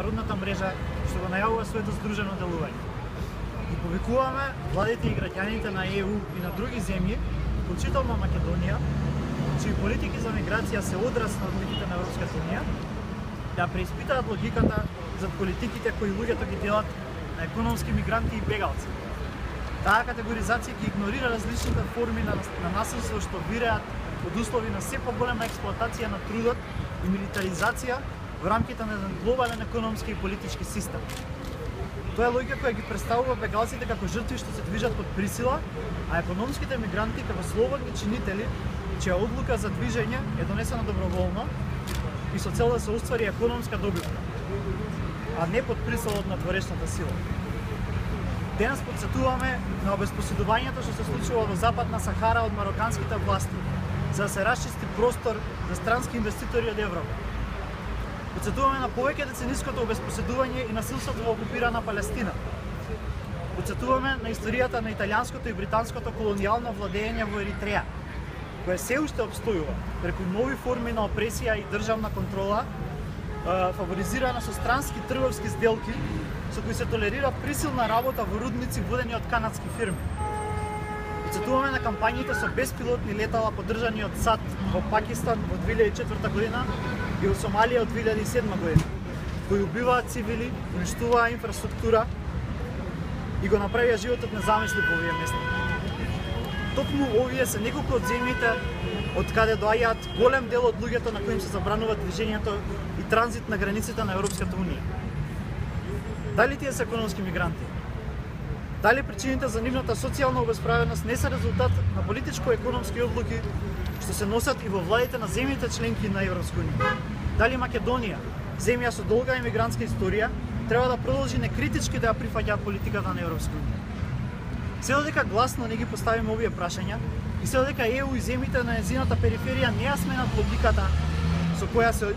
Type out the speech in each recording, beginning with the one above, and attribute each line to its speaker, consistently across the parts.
Speaker 1: меѓународната мрежа што го најавува своето здружено делување. Ги повикуваме владите и граѓаните на ЕУ и на други земји, вклучително Македонија, чии политики за миграција се одраз на политиките на Европската унија, да преиспитаат логиката за политиките кои луѓето ги делат на економски мигранти и бегалци. Таа категоризација ги игнорира различните форми на насилство што виреат од услови на се поголема експлоатација на трудот и милитаризација во рамките на еден глобален економски и политички систем. Тоа е логика која ги представува бегалците како жртви што се движат под присила, а економските мигранти како слободни чинители чија одлука за движење е донесена доброволно и со цел да се оствари економска добивка, а не под присила од надворешната сила. Денес потсетуваме на обезпоседувањето што се случува во Западна Сахара од мароканските власти, за да се расчисти простор за странски инвеститори од Европа. Потсетуваме на повеќе децениското обезпоседување и насилството во окупирана Палестина. Потсетуваме на историјата на италијанското и британското колонијално владење во Еритреја, која се уште обстојува преку нови форми на опресија и државна контрола, фаворизирана со странски трговски сделки со кои се толерира присилна работа во рудници водени од канадски фирми. Потсетуваме на кампањите со беспилотни летала поддржани од САД во Пакистан во 2004 година и во Сомалија од 2007 година, кои убиваат цивили, уништуваат инфраструктура и го направија животот незамислив во овие места. Токму овие се неколку од земјите од каде доаѓаат голем дел од луѓето на кои им се забранува движењето и транзит на границите на Европската унија. Дали тие се економски мигранти? Дали причините за нивната социјална обесправеност не се резултат на политичко-економски одлуки што се носат и во владите на земјите членки на Европската унија? Дали Македонија, земја со долга емигрантска историја, треба да продолжи некритички да ја прифаќа политиката на Европската унија? Се додека гласно не ги поставиме овие прашања и се додека ЕУ и земјите на нејзината периферија не ја сменат логиката со која се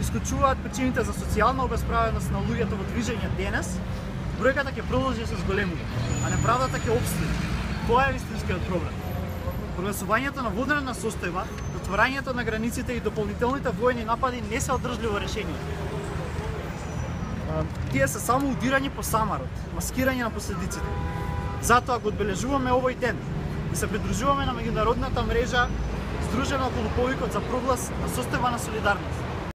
Speaker 1: исклучуваат причините за социјална обесправеност на луѓето во движење денес, бројката ќе продолжи да се зголемува, а неправдата ќе опстане. Тоа е вистинскиот проблем. Прогласувањето на водрена состојба, отворањето на границите и дополнителните воени напади не се одржливо решение. Тие се само удирање по самарот, маскирање на последиците. Затоа го одбележуваме овој ден и се придружуваме на меѓународната мрежа здружена околу повикот за проглас на состојба на солидарност.